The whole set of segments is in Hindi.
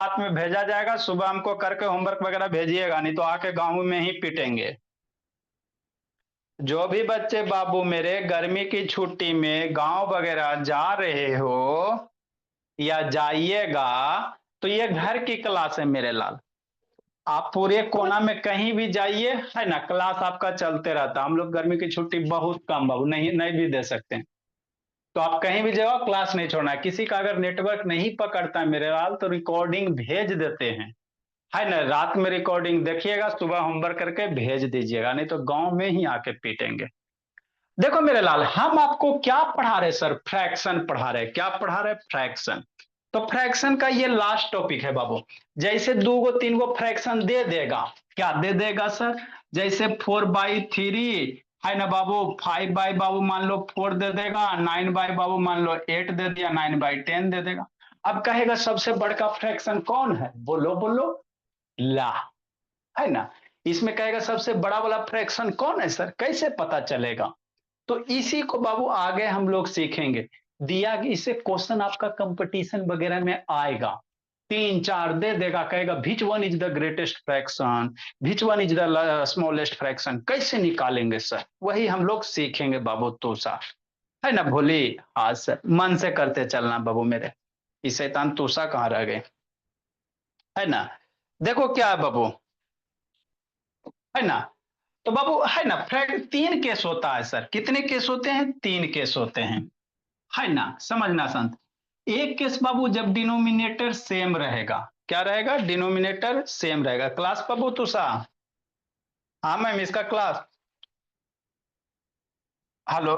रात में भेजा जाएगा, सुबह हमको करके होमवर्क वगैरह भेजिएगा, नहीं तो आके गाँव में ही पीटेंगे। जो भी बच्चे बाबू मेरे गर्मी की छुट्टी में गांव वगैरह जा रहे हो या जाइएगा, तो ये घर की क्लास है मेरे लाल। आप पूरे कोना में कहीं भी जाइए, है ना, क्लास आपका चलते रहता है। हम लोग गर्मी की छुट्टी बहुत कम बाबू, नहीं नहीं भी दे सकते हैं। तो आप कहीं भी जाओ, क्लास नहीं छोड़ना है। किसी का अगर नेटवर्क नहीं पकड़ता है मेरे लाल, तो रिकॉर्डिंग भेज देते हैं, है ना। रात में रिकॉर्डिंग देखिएगा, सुबह होमवर्क करके भेज दीजिएगा, नहीं तो गांव में ही आके पीटेंगे। देखो मेरे लाल, हम आपको क्या पढ़ा रहे सर? फ्रैक्शन पढ़ा रहे। क्या पढ़ा रहे? फ्रैक्शन। तो फ्रैक्शन का ये लास्ट टॉपिक है बाबू। जैसे दो गो तीन गो फ्रैक्शन दे देगा, क्या दे देगा सर? जैसे 4/3, है ना बाबू। 5 बाई बाबू मान लो 4 दे देगा। 9 बाई बाबू मान लो 8 दे दिया। 9/10 दे देगा। अब कहेगा सबसे बड़का फ्रैक्शन कौन है? बोलो बोलो। ला, है ना। इसमें कहेगा सबसे बड़ा वाला फ्रैक्शन कौन है सर, कैसे पता चलेगा? तो इसी को बाबू आगे हम लोग सीखेंगे। दिया कि इससे क्वेश्चन आपका कंपटीशन वगैरह में आएगा। 3 4 दे देगा, कहेगा which one is the greatest fraction, which one is the smallest fraction, कैसे निकालेंगे सर? वही हम लोग सीखेंगे बाबू तोसा, है ना भोली। हाँ सर, मन से करते चलना बाबू मेरे। इस शैतान तोसा कहाँ रह गए, है ना। देखो क्या है बाबू, है ना। तो बाबू है ना, फ्रैक्ट 3 केस होता है सर। कितने केस होते हैं? 3 केस होते हैं, है ना। समझना संत। एक केस बाबू जब डिनोमिनेटर सेम रहेगा। क्या रहेगा? डिनोमिनेटर सेम रहेगा। क्लास बाबू तुषा। हाँ मैम, इसका क्लास। हेलो।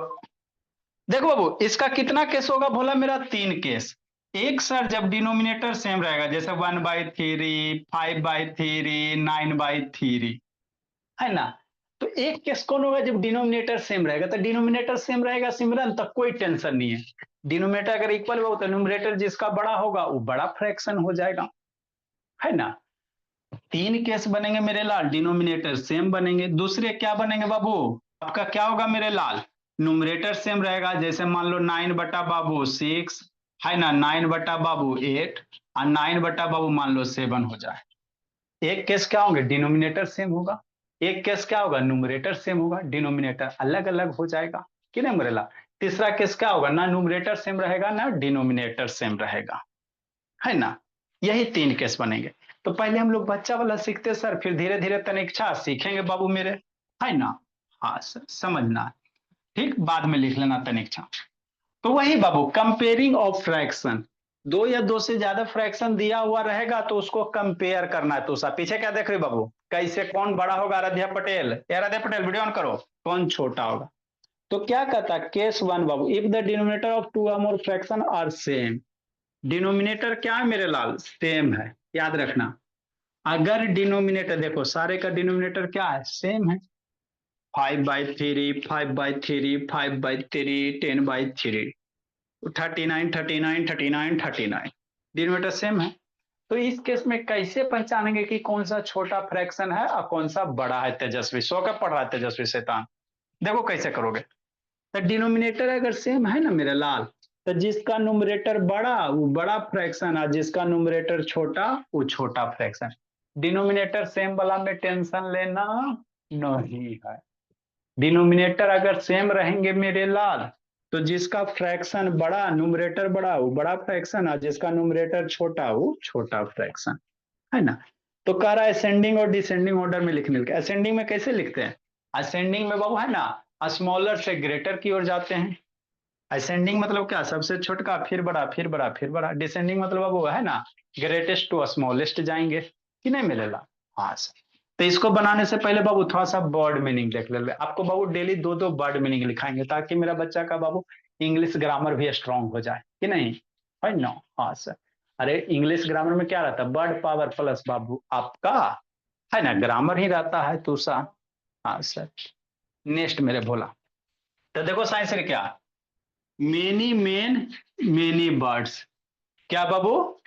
देखो बाबू, इसका कितना केस होगा भोला मेरा? 3 केस। एक सर जब डिनोमिनेटर सेम रहेगा, जैसे 1/3, 5/3, 9/3, है ना। तो एक केस कौन होगा? जब डिनोमिनेटर सेम रहेगा। तो डिनोमिनेटर सेम रहेगा सिमरन, तब कोई टेंशन नहीं है। डिनोमिनेटर अगर इक्वल होगा तो न्यूमरेटर जिसका बड़ा होगा वो बड़ा फ्रैक्शन हो जाएगा, है ना। 3 केस बनेंगे मेरे लाल, डिनोमिनेटर सेम बनेंगे। दूसरे क्या बनेंगे बाबू? आपका क्या होगा मेरे लाल? न्यूमरेटर सेम रहेगा, जैसे मान लो 9/6, है ना, 9/8, और 9/बाबू मान लो 7 हो जाए। एक केस क्या होंगे? डिनोमिनेटर सेम होगा। एक केस क्या होगा? न्यूमरेटर सेम होगा, डिनोमिनेटर अलग अलग हो जाएगा, कि नहीं मरेला। तीसरा केस क्या होगा? ना न्यूमरेटर सेम रहेगा ना डिनोमिनेटर सेम रहेगा, है ना। यही 3 केस बनेंगे। तो पहले हम लोग बच्चा वाला सीखते सर, फिर धीरे धीरे तनिक्षा सीखेंगे बाबू मेरे, है ना। हाँ सर, समझना। ठीक, बाद में लिख लेना तनिक्षा। तो वही बाबू, कंपेयरिंग ऑफ फ्रैक्शन। दो या दो से ज्यादा फ्रैक्शन दिया हुआ रहेगा तो उसको कंपेयर करना है। तो सा पीछे क्या देख रहे हो बाबू? कैसे कौन बड़ा होगा? आराध्या पटेल, आराध्या पटेल वीडियो ऑन करो। कौन छोटा होगा? तो क्या कहता है केस 1 बाबू, if the denominator of two or more fraction are same. Denominator क्या है मेरे लाल? सेम है, याद रखना। अगर डिनोमिनेटर देखो, सारे का डिनोमिनेटर क्या है? सेम है। 5/3, 5/3, 5/3, 10/3, 39, 39, 39, 39, डिनोमिनेटर सेम है। तो इस केस में कैसे पहचानेंगे कि कौन सा छोटा फ्रैक्शन है और कौन सा बड़ा है? तेजस्वी सो का पढ़ रहा है तेजस्वी शैतान। देखो कैसे करोगे। तो डिनोमिनेटर अगर सेम है ना मेरे लाल, तो जिसका न्यूमरेटर बड़ा वो बड़ा फ्रैक्शन है, जिसका न्यूमरेटर छोटा वो छोटा फ्रैक्शन। डिनोमिनेटर सेम वाला में टेंशन लेना नहीं है। डिनोमिनेटर अगर सेम रहेंगे मेरे लाल, तो जिसका फ्रैक्शन बड़ा, न्यूमरेटर बड़ा, वो बड़ा फ्रैक्शन है, जिसका न्यूमरेटर छोटा वो छोटा फ्रैक्शन, है ना। तो कह रहा है असेंडिंग और डिसेंडिंग ऑर्डर में लिखने के। असेंडिंग में कैसे लिखते हैं? असेंडिंग में बाबू है ना, स्मॉलर से ग्रेटर की ओर जाते हैं। असेंडिंग मतलब क्या? सबसे छोटका, फिर बड़ा, फिर बड़ा, फिर बड़ा। डिसेंडिंग मतलब बाबू है ना, ग्रेटेस्ट टू स्मॉलेस्ट जाएंगे, कि नहीं मिलेगा। हाँ सर। तो इसको बनाने से पहले बाबू थोड़ा सा वर्ड मीनिंग देख ले। आपको बाबू डेली दो दो वर्ड मीनिंग लिखाएंगे, ताकि मेरा बच्चा का बाबू इंग्लिश ग्रामर भी स्ट्रांग हो जाए, कि नहीं, है ना। हाँ सर। अरे इंग्लिश ग्रामर में क्या रहता है? वर्ड पावर प्लस बाबू आपका, है ना, ग्रामर ही रहता है तो सा। हाँ सर। नेक्स्ट मेरे भोला। तो देखो साइंस ने क्या, मेनी मेन मेनी बर्ड्स। क्या बाबू?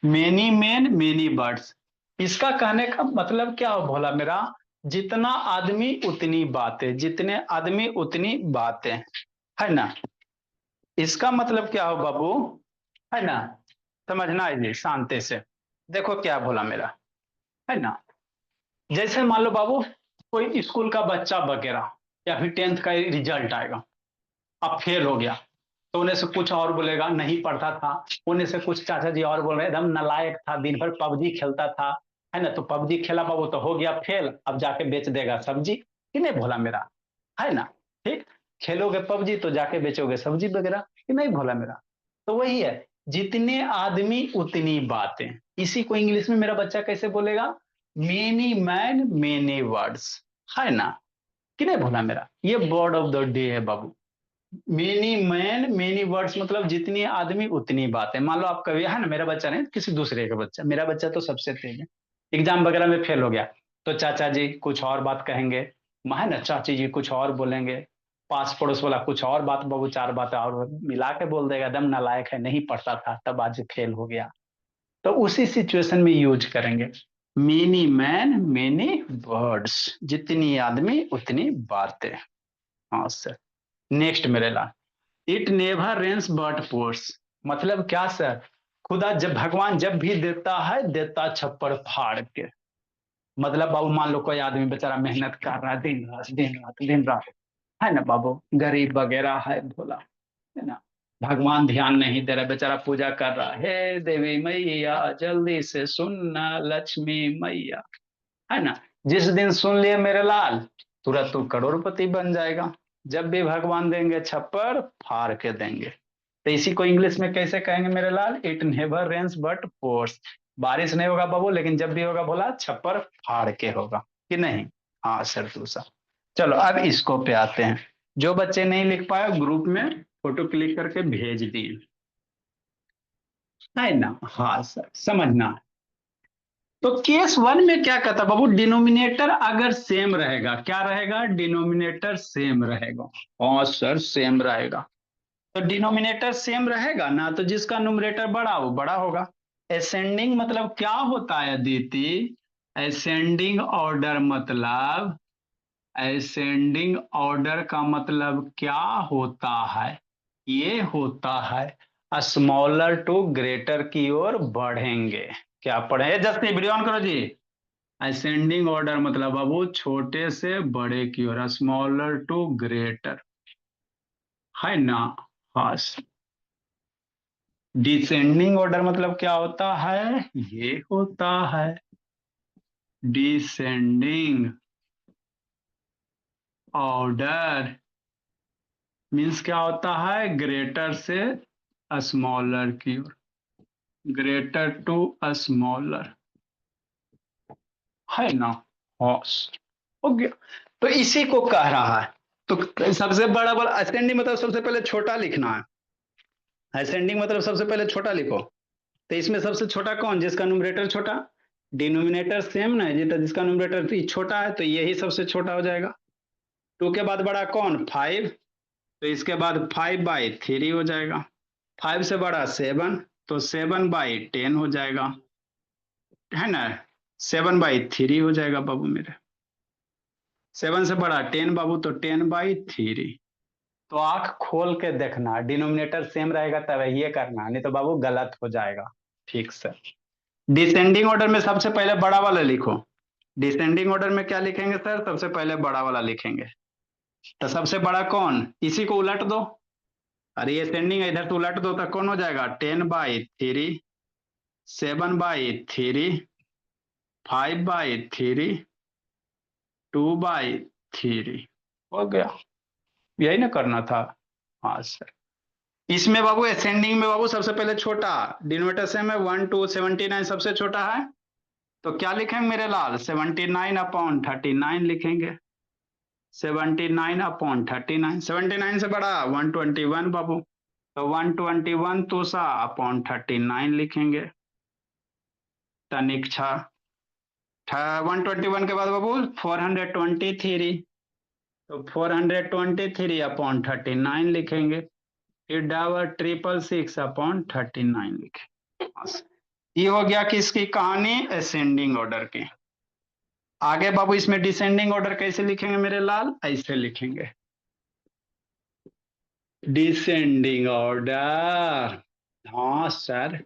Many men many birds. इसका कहने का मतलब क्या हो भोला मेरा? जितना आदमी उतनी बातें, जितने आदमी उतनी बातें, है ना। इसका मतलब क्या हो बाबू, है ना। समझना है जी शांति से। देखो क्या बोला मेरा, है ना। जैसे मान लो बाबू, कोई स्कूल का बच्चा वगैरह, या फिर 10th का रिजल्ट आएगा, अब फेल हो गया, तो उन्हें से कुछ और बोलेगा नहीं पढ़ता था, उन्हें से कुछ चाचा जी और बोल रहे एकदम नालायक था, दिन भर पबजी खेलता था, है ना, तो पबजी खेला बाबू तो हो गया फेल, अब जाके बेच देगा सब्जी, कि नहीं भोला मेरा, है ना। ठीक, खेलोगे पबजी तो जाके बेचोगे सब्जी वगैरह, कि नहीं भोला मेरा। तो वही है, जितने आदमी उतनी बातें। इसी को इंग्लिश में मेरा बच्चा कैसे बोलेगा, मेनी मैन मेनी वर्ड्स, है ना, कि नहीं भोला मेरा। ये वर्ड ऑफ द डे है बाबू। मेनी मैन मेनी वर्ड्स मतलब जितनी आदमी उतनी बातें। मान लो आप कभी, है ना, मेरा बच्चा नहीं किसी दूसरे का बच्चा, मेरा बच्चा तो सबसे तेज है, एग्जाम वगैरह में फेल हो गया, तो चाचा जी कुछ और बात कहेंगे, है ना, चाची जी कुछ और बोलेंगे, पास पड़ोस वाला कुछ और बात, बाबू चार बातें और मिला के बोल देगा, एकदम नालायक है, नहीं पढ़ता था तब आज फेल हो गया। तो उसी सिचुएशन में यूज करेंगे, मेनी मैन मेनी वर्ड्स, जितनी आदमी उतनी बातें। हाँ सर। नेक्स्ट मेरे लाल, it never rains but pours, मतलब क्या सर, खुदा जब भगवान जब भी देता है देता छप्पर फाड़ के। मतलब बाबू मान लो कोई आदमी बेचारा मेहनत कर रहा है दिन रात दिन रात दिन रात, है ना बाबू, गरीब वगैरह है भोला, है ना, भगवान ध्यान नहीं दे रहा, बेचारा पूजा कर रहा है, हे देवी मैया जल्दी से सुनना लक्ष्मी मैया, है ना। जिस दिन सुन लिए मेरे लाल, तुरंत तू करोड़पति बन जाएगा। जब भी भगवान देंगे छप्पर फाड़ के देंगे। तो इसी को इंग्लिश में कैसे कहेंगे मेरे लाल, it never rains but pours. बारिश नहीं होगा बाबू, लेकिन जब भी होगा बोला छप्पर फाड़ के होगा, कि नहीं। हाँ सर दूसरा। चलो अब इसको पे आते हैं। जो बच्चे नहीं लिख पाए ग्रुप में फोटो क्लिक करके भेज दिए, है ना। हाँ सर समझना। तो केस वन में क्या कहता बाबू, डिनोमिनेटर अगर सेम रहेगा, क्या रहेगा, डिनोमिनेटर सेम रहेगा। हाँ सर सेम रहेगा। तो डिनोमिनेटर सेम रहेगा ना, तो जिसका न्यूमरेटर बड़ा वो बड़ा होगा। असेंडिंग मतलब क्या होता है दीदी, असेंडिंग ऑर्डर मतलब, असेंडिंग ऑर्डर का मतलब क्या होता है, ये होता है स्मॉलर टू ग्रेटर की ओर बढ़ेंगे। क्या पढ़े जस्ट वीडियो ऑन करो जी। असेंडिंग ऑर्डर मतलब बाबू छोटे से बड़े की ओर, स्मॉलर टू ग्रेटर, है ना। हाँ। डिसेंडिंग ऑर्डर मतलब क्या होता है, ये होता है डिसेंडिंग ऑर्डर, मीन्स क्या होता है, ग्रेटर से स्मॉलर की ओर, ग्रेटर टू स्मॉलर, है ना। हाँ हो गया। तो इसी को कह रहा है। तो सबसे बड़ा बड़ा असेंडिंग मतलब सबसे पहले छोटा लिखना है, असेंडिंग मतलब सबसे पहले छोटा लिखो। तो इसमें सबसे छोटा कौन, जिसका न्यूमरेटर छोटा, डिनोमिनेटर सेम ना है, जिसका न्यूमरेटर छोटा है तो यही सबसे छोटा हो जाएगा। टू के बाद बड़ा कौन, फाइव, तो इसके बाद 5/3 हो जाएगा। फाइव से बड़ा सेवन, तो 7/10 हो जाएगा, है ना। 7/3 हो जाएगा बाबू मेरे। सेवन से बड़ा 10 बाबू, तो 10/3। तो आंख खोल के देखना, डिनोमिनेटर सेम रहेगा तब ये करना, नहीं तो बाबू गलत हो जाएगा। ठीक सर। डिसेंडिंग ऑर्डर में सबसे पहले बड़ा वाला लिखो। डिसेंडिंग ऑर्डर में क्या लिखेंगे सर, सबसे पहले बड़ा वाला लिखेंगे। तो सबसे बड़ा कौन, इसी को उलट दो, अरे ये सेंडिंग है इधर तो उलट दो, तो कौन हो जाएगा, 10/3, 7/3, 5/3, 2/3, हो गया। यही ना करना था। हाँ सर। इसमें बाबू असेंडिंग में बाबू सबसे पहले छोटा, डिनोमिनेटर से में 1 to 79 सबसे छोटा है, तो क्या लिखेंगे मेरे लाल, 79/39 लिखेंगे। 79/39, 79 से बड़ा 121 बाबू, तो 121 तो सा अपॉन 39 लिखेंगे। तनिक 121 के बाद बाबू 423, तो 423/39 लिखेंगे। फिर डावर 666/39 लिखेंगे। ये हो गया किसकी कहानी, असेंडिंग ऑर्डर की। आगे बाबू इसमें डिसेंडिंग ऑर्डर कैसे लिखेंगे मेरे लाल, ऐसे लिखेंगे, डिसेंडिंग ऑर्डर। हाँ सर।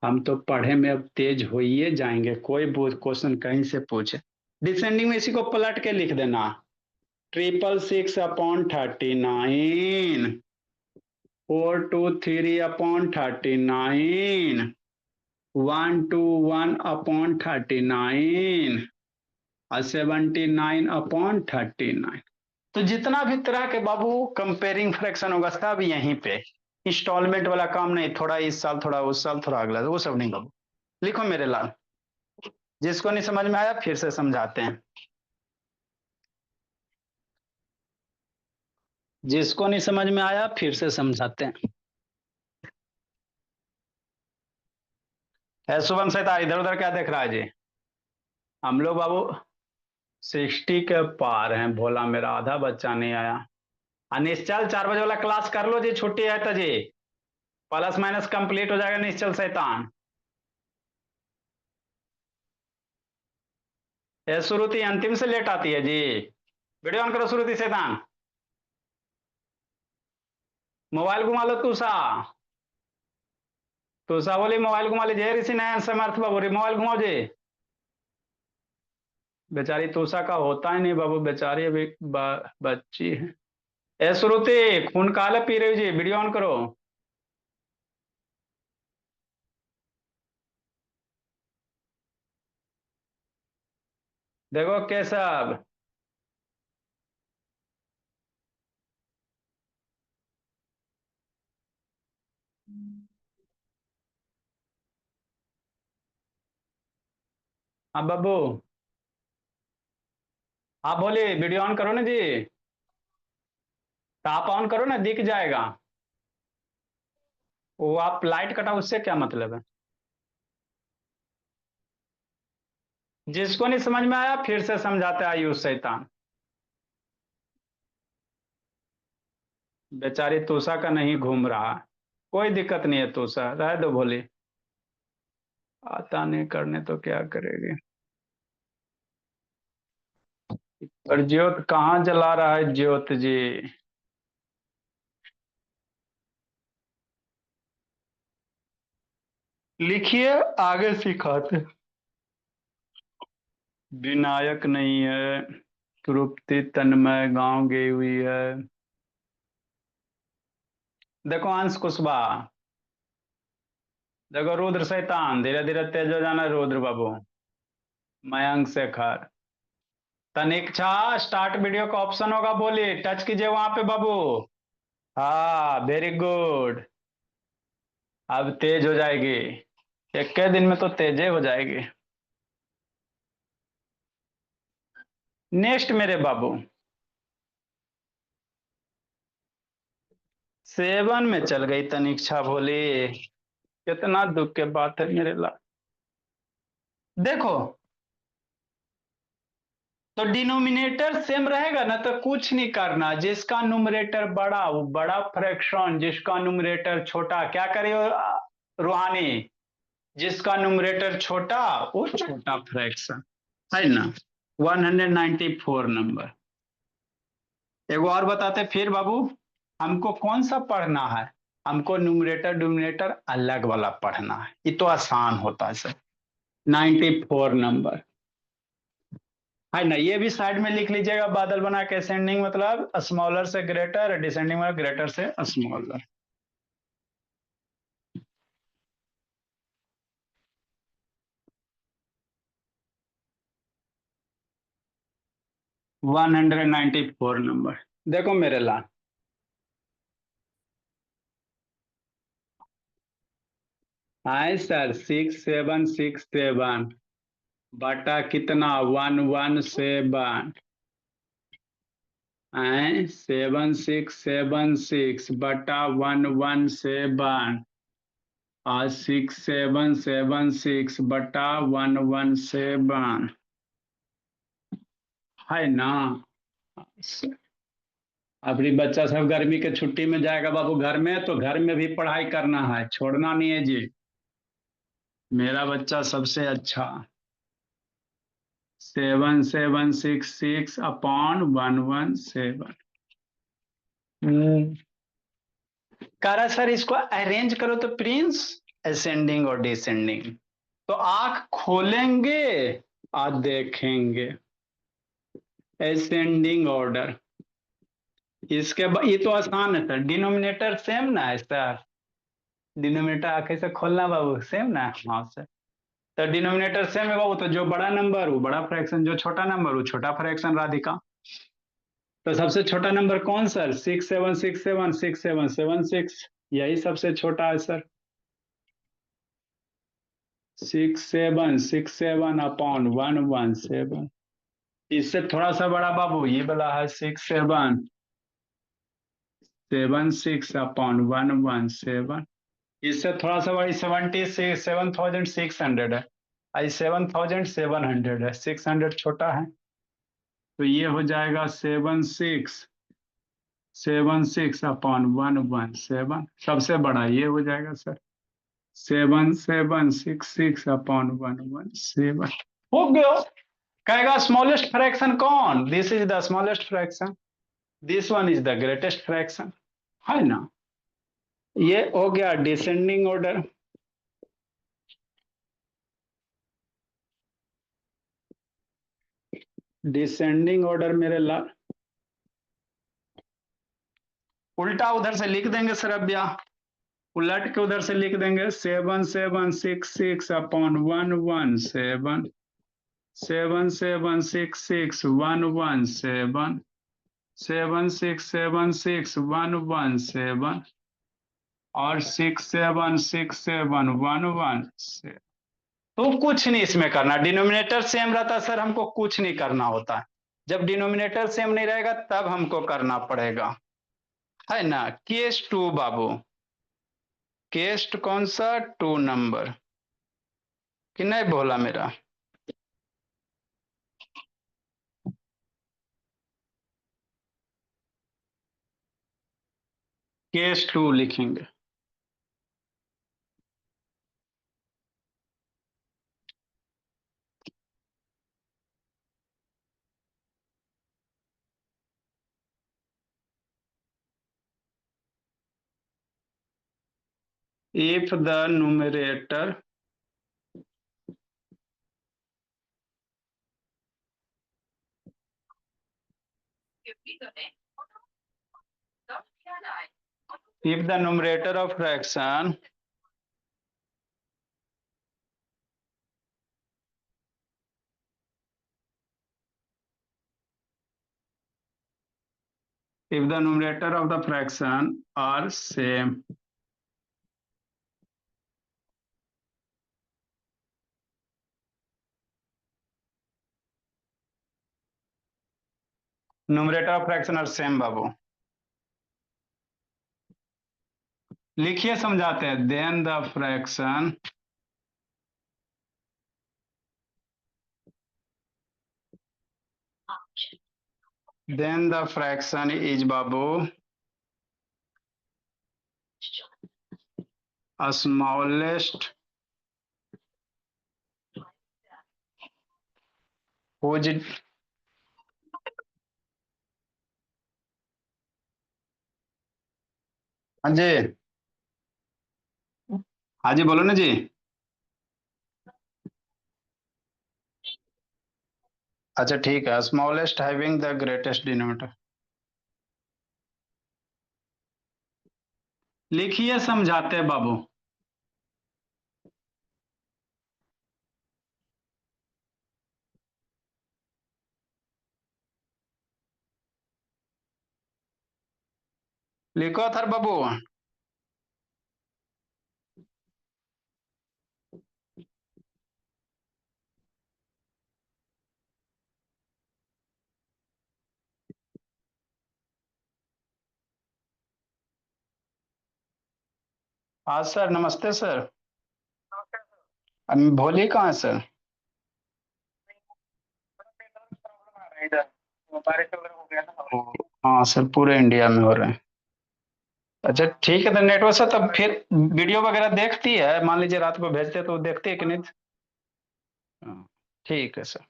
हम तो पढ़े में अब तेज हो ही जाएंगे, कोई क्वेश्चन कहीं से पूछे। डिसेंडिंग में इसी को पलट के लिख देना, 666/39, 423/39, 121/39 और 79/39। तो जितना भी तरह के बाबू कंपेयरिंग फ्रैक्शन होगा सब यहीं पे। इंस्टॉलमेंट वाला काम नहीं, थोड़ा इस साल थोड़ा उस साल थोड़ा अगला, वो सब नहीं बाबू। लिखो मेरे लाल, जिसको नहीं समझ में आया फिर से समझाते हैं, जिसको नहीं समझ में आया फिर से समझाते हैं। है शुभम सेता, इधर उधर क्या देख रहा है जी? हम लोग बाबू 60 के पार हैं, भोला मेरा आधा बच्चा नहीं आया। निश्चल 4 बजे वाला क्लास कर लो जी, छुट्टी है तो जी, प्लस माइनस कंप्लीट हो जाएगा निश्चल शैतान। ये श्रुति अंतिम से लेट आती है जी, वीडियो ऑन करो श्रुति शैतान। मोबाइल घुमा लो तूषा, तूषा बोली मोबाइल घुमा लीजिए, ऋषि नयन समर्थ बाबू मोबाइल घुमाओ जी। बेचारी तूषा का होता ही नहीं बाबू, बेचारी अभी बच्ची है। ए श्रुति खून काले पी रही जी, वीडियो ऑन करो। देखो केशव, हाँ बाबू, आप बोले वीडियो ऑन करो ना जी, तो आप ऑन करो ना, दिख जाएगा। वो आप लाइट कटा उससे क्या मतलब है? जिसको नहीं समझ में आया फिर से समझाते आयुष शैतान। बेचारी तूषा का नहीं घूम रहा, कोई दिक्कत नहीं है, तूषा रह दो भोली, आता नहीं करने तो क्या करेगी। पर ज्योत कहाँ जला रहा है ज्योत जी? लिखिए, आगे सिखाते। विनायक नहीं है, तृप्ति तन्मय गांव गई हुई है। देखो अंश कुशवाहा, देखो रुद्र शैतान, धीरे धीरे तेज हो जाना रुद्र बाबू। मयंक शेखर, तनिक्षा स्टार्ट वीडियो का ऑप्शन होगा, बोलिए टच कीजिए वहां पे बाबू। हाँ वेरी गुड, अब तेज हो जाएगी, एक के दिन में तो तेजे हो जाएगी। नेक्स्ट मेरे बाबू, 7 में चल गई तनिक्षा भोली, कितना दुख के बात है मेरे ला। देखो, तो डिनोमिनेटर सेम रहेगा ना तो कुछ नहीं करना, जिसका न्यूमरेटर बड़ा वो बड़ा फ्रैक्शन, जिसका न्यूमरेटर छोटा क्या करिए रूहानी, जिसका न्यूमरेटर छोटा वो छोटा फ्रैक्शन, है ना। 194 नंबर। एगो और बताते फिर बाबू, हमको कौन सा पढ़ना है? हमको न्यूमरेटर डिनोमिनेटर अलग वाला पढ़ना है, ये तो आसान होता है सर। 94 नंबर, है ना। ये भी साइड में लिख लीजिएगा बादल बना के, असेंडिंग मतलब स्मॉलर से ग्रेटर, डिसेंडिंग मतलब ग्रेटर से स्मॉलर। 194 नंबर। देखो मेरे ला, हाय सर 6767 बटा कितना 117, 7676 बटा 117 और 6776 बटा 117, है ना। अभी बच्चा सब गर्मी के छुट्टी में जाएगा बाबू घर में, तो घर में भी पढ़ाई करना है, छोड़ना नहीं है जी। मेरा बच्चा सबसे अच्छा। 7766/117। कह रहा सर इसको अरेंज करो तो प्रिंस, असेंडिंग और डिसेंडिंग। तो आंख खोलेंगे और देखेंगे असेंडिंग ऑर्डर। इसके बाद ये तो आसान है सर, डिनोमिनेटर सेम ना है सर। डिनोमिनेटर आंखें से खोलना बाबू सेम ना, हाँ सर। तो डिनोमिनेटर सेम है बाबू, तो जो बड़ा नंबर वो बड़ा फ्रैक्शन, जो छोटा नंबर वो छोटा फ्रैक्शन राधिका। तो सबसे छोटा नंबर कौन सर? 6767 यही सबसे छोटा है सर। 6767/117। इससे थोड़ा सा बड़ा बाबू ये वाला है 6776/117। इससे थोड़ा सा बड़ी 77,600 है। आई 7,700 है, 600 छोटा है। तो ये हो जाएगा 7676/117। सबसे बड़ा ये हो जाएगा सर, 7766/117। हो गया। कहेगा स्मॉलेस्ट फ्रैक्शन कौन? This is the smallest fraction, this one is the greatest fraction, है ना। ये हो गया डिसेंडिंग ऑर्डर। डिसेंडिंग ऑर्डर मेरे ला उल्टा उधर से लिख देंगे सर अभ्या, उलट के उधर से लिख देंगे 7766/117। 7766/117। 7676/117 और 6767/117। तो कुछ नहीं इसमें करना, डिनोमिनेटर सेम रहता सर, हमको कुछ नहीं करना होता। जब डिनोमिनेटर सेम नहीं रहेगा तब हमको करना पड़ेगा, है ना। केस टू बाबू, केस्ट कौन सा? टू नंबर कि नहीं बोला मेरा? केस टू लिखेंगे। If the numerator if the numerator of fraction if the numerator of the fraction are same, numerator of fraction are same बाबू। लिखिए समझाते हैं, then the fraction is babu a smallest whose, हाँ जी, हाँ जी बोलो ना जी। अच्छा ठीक है, smallest having the greatest denominator. लिखिए समझाते हैं बाबू। लिखो थर बाबू। हाँ सर, नमस्ते सर। भोली कहाँ है सर? हाँ सर, पूरे इंडिया में हो रहे हैं। अच्छा ठीक है, तो नेटवर्क से तब फिर वीडियो वगैरह देखती है, मान लीजिए रात को भेजते तो देखती है कि नहीं? हाँ, ठीक है सर।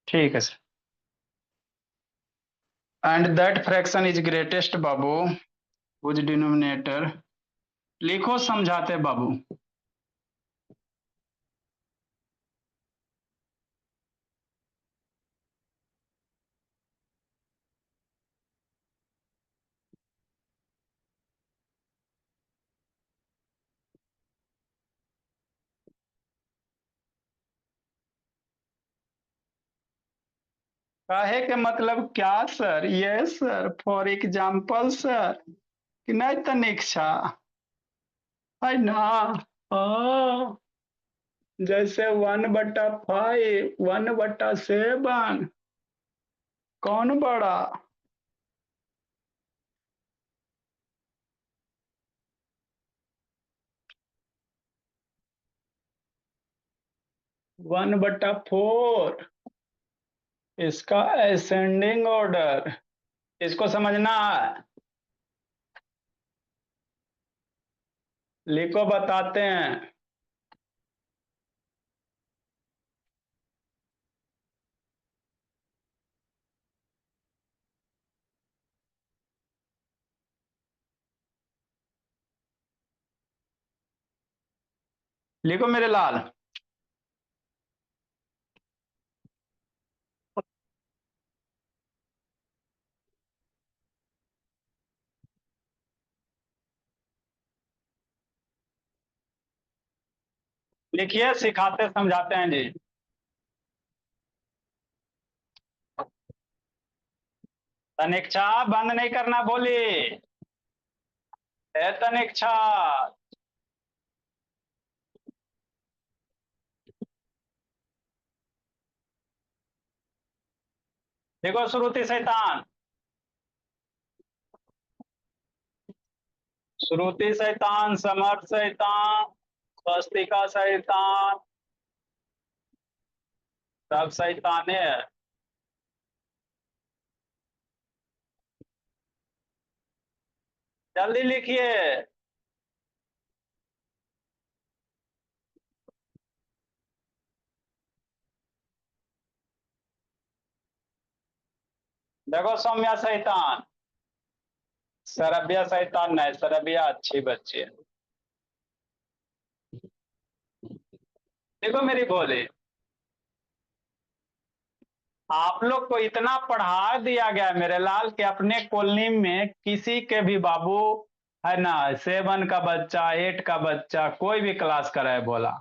ठीक है sir. And that fraction is greatest Babu, which denominator लिखो समझाते बाबू। कहे के मतलब क्या sir? Yes sir, for example sir, कि नहीं तनिक्षा है ना। हाँ, जैसे 1/5, 1/7, कौन बड़ा? 1/4, इसका असेंडिंग ऑर्डर, इसको समझना है। लिखो बताते हैं। लिखो मेरे लाल। लिखिए, सिखाते समझाते हैं जी। तनिक्षा बंद नहीं करना बोली। ए तनिक्षा। देखो श्रुति शैतान, श्रुति शैतान, समर्थ शैतान, स्वस्तिका शैतान, सब शैताने है। जल्दी लिखिए। देखो सौम्या शैतान, सरबिया शैतान नहीं, सरबिया अच्छी बच्ची है। देखो मेरी भोली, आप लोग को इतना पढ़ा दिया गया मेरे लाल कि अपने कॉलोनी में किसी के भी बाबू, है ना, 7 का बच्चा, 8 का बच्चा, कोई भी क्लास का रहे बोला,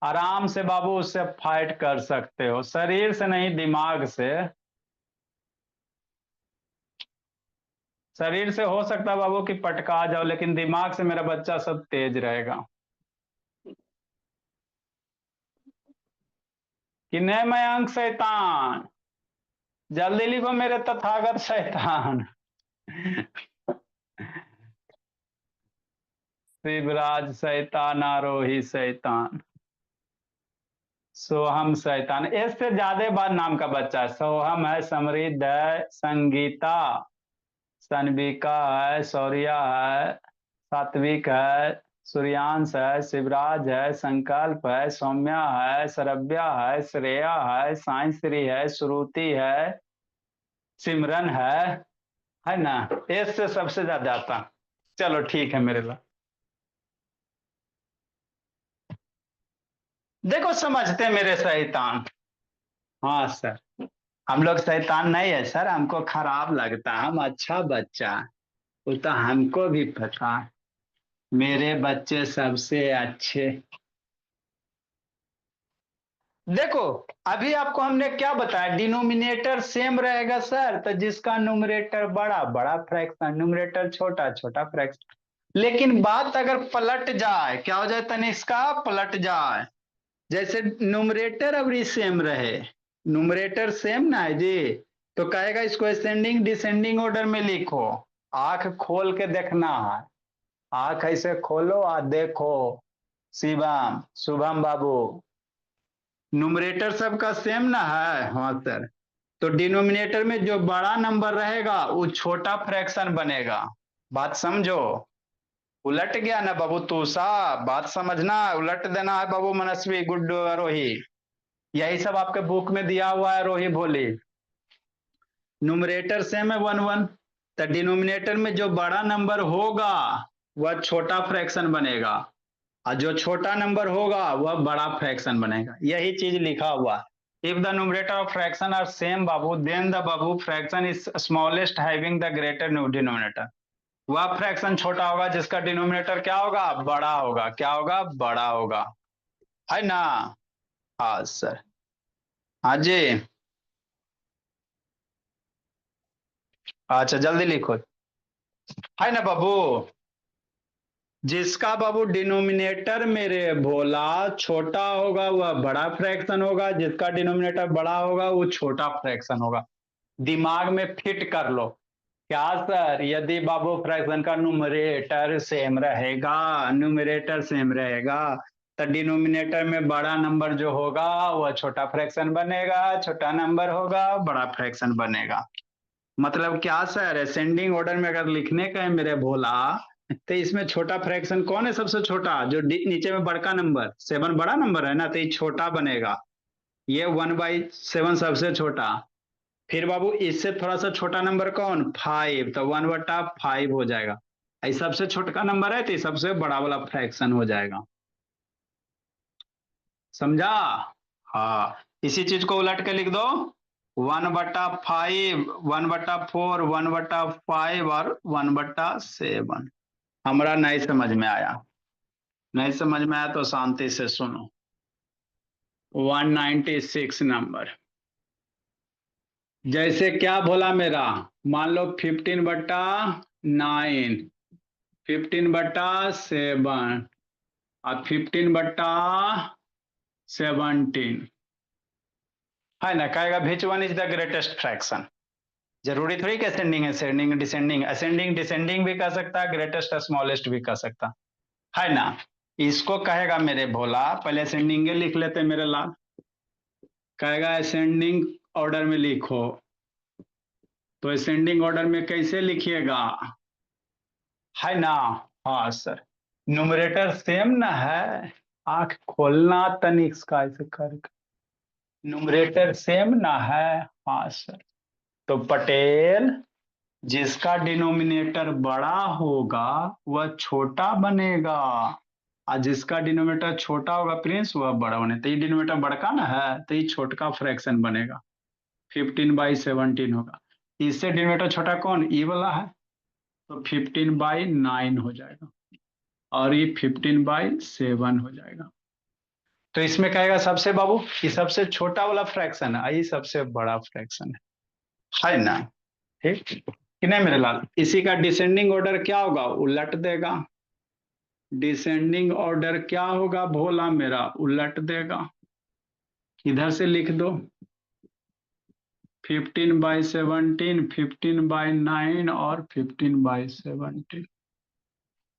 आराम से बाबू उससे फाइट कर सकते हो, शरीर से नहीं दिमाग से। शरीर से हो सकता है बाबू कि पटका जाओ, लेकिन दिमाग से मेरा बच्चा सब तेज रहेगा। कि नहीं मयंक शैतान, जल्दी लिखो मेरे तथागत शैतान। शिवराज शैतान, आरोही शैतान, सोहम शैतान, इससे ज्यादा बार नाम का बच्चा है। सोहम है, समृद्ध है, संगीता, सनविका है, शौर्या है, सात्विक है, सूर्यांश है, शिवराज है, संकल्प है, सौम्या है, सरव्या है, श्रेया है, साइंश्री है, श्रुति है, सिमरन है ना। इससे सबसे ज्यादा आता। चलो ठीक है मेरे ला। देखो समझते मेरे शैतान। हाँ सर, हम लोग शैतान नहीं है सर, हमको खराब लगता है, हम अच्छा बच्चा है। वो तो हमको भी पता है, मेरे बच्चे सबसे अच्छे। देखो, अभी आपको हमने क्या बताया, डिनोमिनेटर सेम रहेगा सर, तो जिसका न्यूमरेटर बड़ा बड़ा फ्रैक्शन, न्यूमरेटर छोटा छोटा फ्रैक्शन। लेकिन बात अगर पलट जाए, क्या हो जाए तनिष्का, पलट जाए। जैसे न्यूमरेटर अभी सेम रहे, न्यूमरेटर सेम ना है जी, तो कहेगा इसको असेंडिंग डिसेंडिंग ऑर्डर में लिखो। आंख खोल के देखना है, आंख ऐसे खोलो और देखो। शिवम, शुभम बाबू, न्यूमरेटर सबका सेम ना है? हाँ सर। तो डिनोमिनेटर में जो बड़ा नंबर रहेगा वो छोटा फ्रैक्शन बनेगा। बात समझो। उलट गया ना बाबू तूसा, बात समझना, उलट देना है बाबू मनस्वी, गुड्डू, रोही। यही सब आपके बुक में दिया हुआ है रोही भोली। न्यूमरेटर सेम है 1 1, तो डिनोमिनेटर में जो बड़ा नंबर होगा वह छोटा फ्रैक्शन बनेगा, और जो छोटा नंबर होगा वह बड़ा फ्रैक्शन बनेगा। यही चीज लिखा हुआ है। If the numerator of fraction are same बाबू, देन द बाबू fraction is smallest having the greater denominator. वह फ्रैक्शन छोटा होगा जिसका डिनोमिनेटर क्या होगा, बड़ा होगा। क्या होगा, बड़ा होगा, है ना। हाँ सर। हाँ जी। अच्छा जल्दी लिखो, है ना बाबू। जिसका बाबू डिनोमिनेटर मेरे भोला छोटा होगा वह बड़ा फ्रैक्शन होगा, जिसका डिनोमिनेटर बड़ा होगा वो छोटा फ्रैक्शन होगा। दिमाग में फिट कर लो। क्या सर, यदि बाबू फ्रैक्शन का न्यूमरेटर सेम रहेगा, न्यूमरेटर सेम रहेगा, तो डिनोमिनेटर में बड़ा नंबर जो होगा वह छोटा फ्रैक्शन बनेगा, छोटा नंबर होगा बड़ा फ्रैक्शन बनेगा। मतलब क्या सर, असेंडिंग ऑर्डर में अगर लिखने का है मेरे भोला, तो इसमें छोटा फ्रैक्शन कौन है सबसे छोटा, जो नीचे में बड़का नंबर 7 बड़ा नंबर है ना, तो ये छोटा बनेगा। ये 1/7 सबसे छोटा। फिर बाबू इससे थोड़ा सा छोटा नंबर कौन, 5, तो 1/5 हो जाएगा। ये सबसे छोटा नंबर है तो ये सबसे बड़ा वाला फ्रैक्शन हो जाएगा। समझा। हाँ, इसी चीज को उलट के लिख दो, 1/5, 1/4, 1/5 और 1/7। हमारा नहीं समझ में आया, नहीं समझ में आया तो शांति से सुनो। 196 नंबर। जैसे क्या बोला मेरा, मान लो 15/9, 15/7 और 15/17, है ना। कहेगा which one is the greatest fraction. जरूरी थोड़ी कि असेंडिंग है, असेंडिंग डिसेंडिंग, असेंडिंग डिसेंडिंग भी कह सकता है, ग्रेटेस्ट स्मॉलेस्ट भी कह सकता है ना। इसको कहेगा मेरे भोला, पहले असेंडिंग लिख लेते मेरे लाल। कहेगा असेंडिंग ऑर्डर में लिखो, तो असेंडिंग ऑर्डर में कैसे लिखिएगा, है ना। हाँ सर, न्यूमरेटर सेम ना है। आंख खोलना तनिक इसका ऐसे कर, न्यूमरेटर सेम ना है। हाँ सर। तो पटेल, जिसका डिनोमिनेटर बड़ा होगा वह छोटा बनेगा, और जिसका डिनोमिनेटर छोटा होगा प्रिंस वह बड़ा बने। तो ये डिनोमिनेटर बड़का ना है तो ये छोटका फ्रैक्शन बनेगा, 15/17 होगा। इससे डिनोमिनेटर छोटा कौन, ई वाला है, तो 15/9 हो जाएगा, और ये 15/7 हो जाएगा। तो इसमें कहेगा सबसे बाबू, ये सबसे छोटा वाला फ्रैक्शन है, ये सबसे बड़ा फ्रैक्शन है ना। ठीक कि नहीं मेरे लाल। इसी का डिसेंडिंग ऑर्डर क्या होगा, उलट देगा। डिसेंडिंग ऑर्डर क्या होगा भोला मेरा, उलट देगा। इधर से लिख दो, 15/17, 15/9 और 15/17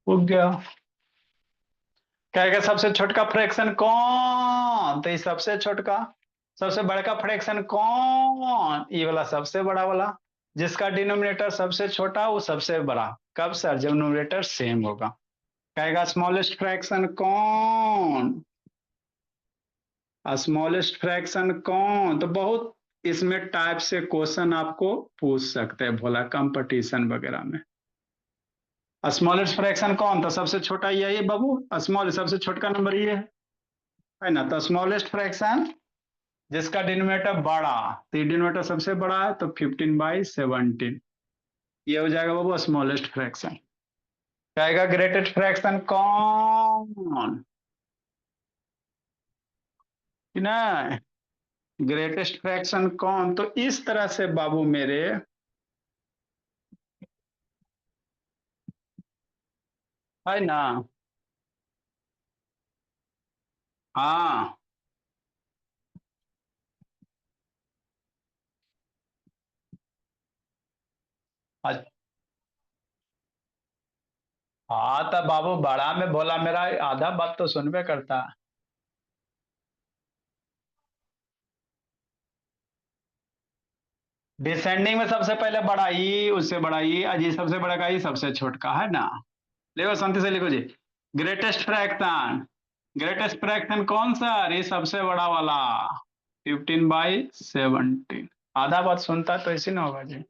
हो गया। कहेगा सबसे छोटका फ्रैक्शन कौन, तो ये सबसे छोटका। सबसे बड़का फ्रैक्शन कौन, ये वाला सबसे बड़ा वाला। जिसका डिनोमिनेटर सबसे छोटा वो सबसे बड़ा। कब सर, जब न्यूमरेटर सेम होगा। कहेगा स्मॉलेस्ट फ्रैक्शन कौन, स्मॉलेस्ट फ्रैक्शन कौन। तो बहुत इसमें टाइप से क्वेश्चन आपको पूछ सकते हैं भोला, कंपटीशन वगैरह में। स्मॉलेस्ट फ्रैक्शन कौन, तो सबसे छोटा यही बाबू, स्मॉल सबसे छोटा नंबर ये है ना। तो स्मॉलेस्ट फ्रैक्शन जिसका डिनोमिनेटर बड़ा, तो डिनोमिनेटर सबसे बड़ा है तो 15/17, ये हो जाएगा बाबू स्मॉलेस्ट फ्रैक्शन। कहेगा ग्रेटेस्ट फ्रैक्शन कौन, कि ना, ग्रेटेस्ट फ्रैक्शन कौन। तो इस तरह से बाबू मेरे, है ना। हाँ। हाँ तो बाबू बड़ा में बोला मेरा आधा बात तो सुनबे करता। डिसेंडिंग में सबसे पहले बड़ा ई, उससे बड़ा ई, अजी सबसे बड़ा का ई, सबसे छोटका, है ना। लिखो शांति से लिखो जी। ग्रेटेस्ट फ्रैक्शन, ग्रेटेस्ट फ्रैक्शन कौन सा, ये सबसे बड़ा वाला, 15/17। आधा बात सुनता तो ऐसे ना होगा जी।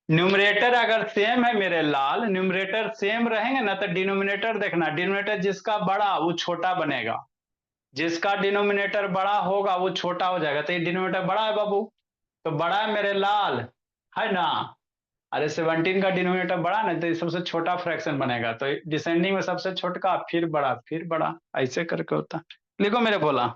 न्यूमरेटर अगर सेम है मेरे लाल, न्यूमरेटर सेम रहेंगे ना तो डिनोमिनेटर देखना, डिनोमिनेटर जिसका बड़ा वो छोटा बनेगा, जिसका डिनोमिनेटर बड़ा होगा वो छोटा हो जाएगा। तो ये डिनोमिनेटर बड़ा है बाबू, तो बड़ा है मेरे लाल, है ना। अरे 17 का डिनोमिनेटर बड़ा ना, तो ये सबसे छोटा फ्रैक्शन बनेगा, तो डिसेंडिंग में सबसे छोटका फिर बड़ा फिर बड़ा, ऐसे करके होता। लिखो मेरे बोला।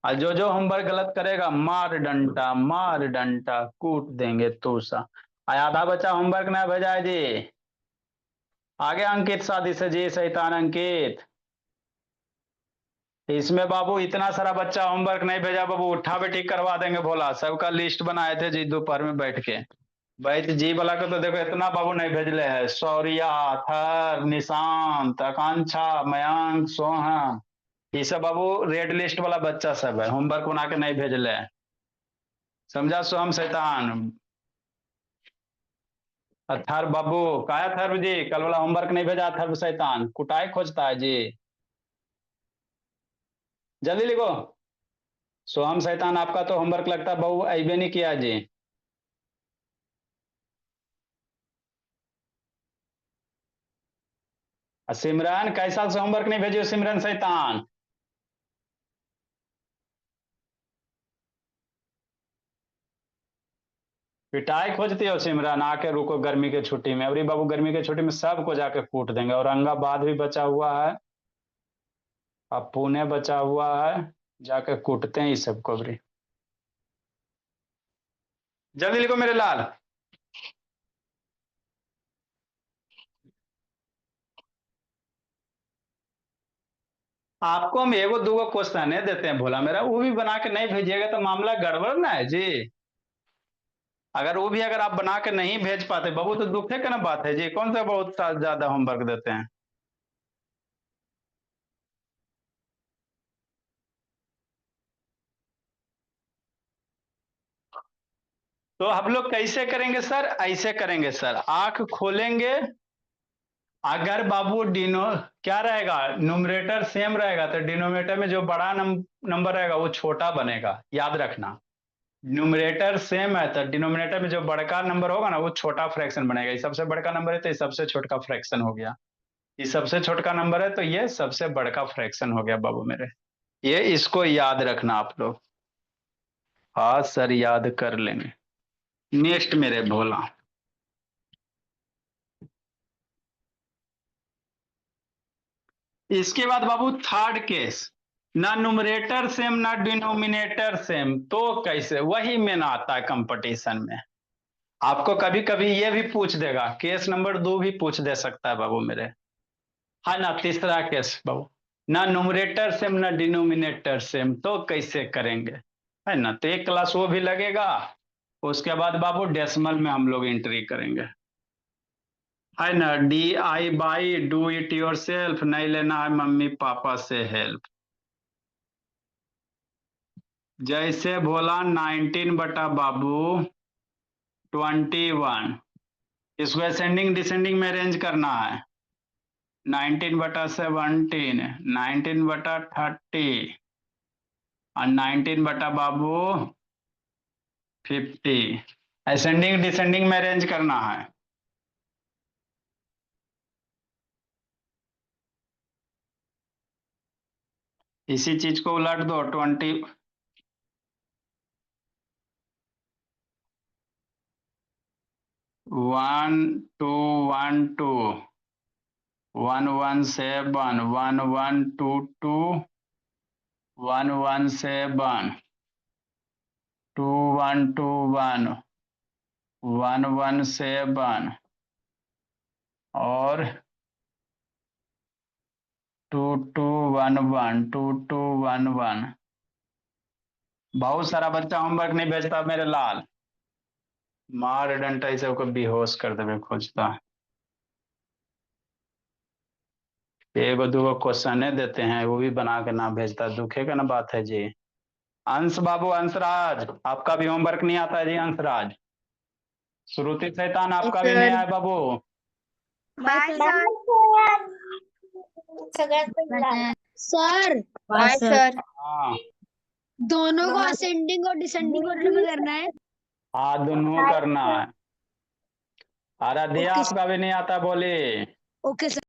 और जो होमवर्क गलत करेगा मार डंटा कूट देंगे तो सा। आधा बच्चा होमवर्क ना भेजा है जी। आगे अंकित शादी से जी, शैतान अंकित। इसमें बाबू इतना सारा बच्चा होमवर्क नहीं भेजा बाबू, उठा बैठी करवा देंगे भोला, सबका लिस्ट बनाए थे जी दोपहर में बैठ के। भाई तो जी वाला को तो देखो इतना बाबू नहीं भेजले है, शौर्या, थर, निशांत, आकांक्षा, मयंक, सोहम, ये सब बाबू रेड लिस्ट वाला बच्चा सब है, होमवर्क बना के नहीं भेजले है। समझा सोहम शैतान। अथर्व बाबू, काया थर्व जी, कल वाला होमवर्क नहीं भेजा अथर्व शैतान, कुटाई खोजता है जी। जल्दी लिखो। सोहम शैतान आपका तो होमवर्क लगता है बहू अबे नहीं किया जी। सिमरन कैसा से होमवर्क नहीं भेजियो सिमरन शैतान। पिटाई खोजती हो सिमरन, आके रुको गर्मी के छुट्टी में, अभी बाबू गर्मी के छुट्टी में सबको जाके कूट देंगे। औरंगाबाद भी बचा हुआ है, अब पुणे बचा हुआ है, जाके कूटते हैं इस सबको अभी। जल्दी लिखो मेरे लाल। आपको हम एगो दूगो क्वेश्चन देते हैं भोला मेरा, वो भी बना के नहीं भेजिएगा तो मामला गड़बड़ ना है जी। अगर वो भी अगर आप बना के नहीं भेज पाते बाबू तो दुखे का ना बात है जी, कौन सा बहुत ज्यादा होमवर्क देते हैं। तो हम लोग कैसे करेंगे सर, ऐसे करेंगे सर, आंख खोलेंगे। अगर बाबू डिनो क्या रहेगा, न्यूमरेटर सेम रहेगा तो डिनोमिनेटर में जो बड़ा नंबर रहेगा वो छोटा बनेगा, याद रखना। न्यूमरेटर सेम है तो डिनोमिनेटर में जो बड़का नंबर होगा ना वो छोटा फ्रैक्शन बनेगा। ये सबसे बड़का नंबर है तो ये सबसे छोटा फ्रैक्शन हो गया, ये सबसे छोटा नंबर है तो ये सबसे बड़का फ्रैक्शन हो गया बाबू मेरे। ये इसको याद रखना आप लोग। हाँ सर याद कर लेंगे। नेक्स्ट मेरे भोला। इसके बाद बाबू थर्ड केस, ना न्यूमरेटर सेम ना डिनोमिनेटर सेम, तो कैसे, वही मेन आता है कंपटीशन में। आपको कभी कभी ये भी पूछ देगा, केस नंबर 2 भी पूछ दे सकता है बाबू मेरे। हाँ ना, तीसरा केस बाबू, ना न्यूमरेटर सेम ना डिनोमिनेटर सेम, तो कैसे करेंगे, है ना। तो एक क्लास वो भी लगेगा, उसके बाद बाबू डेसिमल में हम लोग एंट्री करेंगे, है ना। DIY do it your self, नहीं लेना है मम्मी पापा से हेल्प। जैसे बोला 19 बटा बाबू 21, इसको असेंडिंग डिसेंडिंग में अरेंज करना है। 19/17, 19/30 और 19 बटा बाबू 50, असेंडिंग डिसेंडिंग में अरेंज करना है। इसी चीज को उलट दो, 20 1 2 1 2 1 1 7 1 1 2 2 1 1 7 2 1 2 1 1 1 7 और 2 2 1 1 2 2 1 1। बहुत सारा बच्चा होमवर्क नहीं भेजता मेरे लाल, मार डंटा इसे सबको बेहोश कर देवे खोजता। एगो दूगो क्वेश्चन देते हैं वो भी बना के ना भेजता, दुखे का ना बात है जी। अंश बाबू, अंशराज आपका भी होमवर्क नहीं आता है जी, अंशराज। श्रुति शैतान आपका भी नहीं सर आया बाबू। Bye sir. सगळ्यात पहिला सर बाय सर. हाँ दोनों को असेंडिंग और डिसेंडिंग ऑर्डर में करना है। हाँ दोनों करना है। Aaradhya okay sir. आपका भी नहीं आता बोले। Okay sir.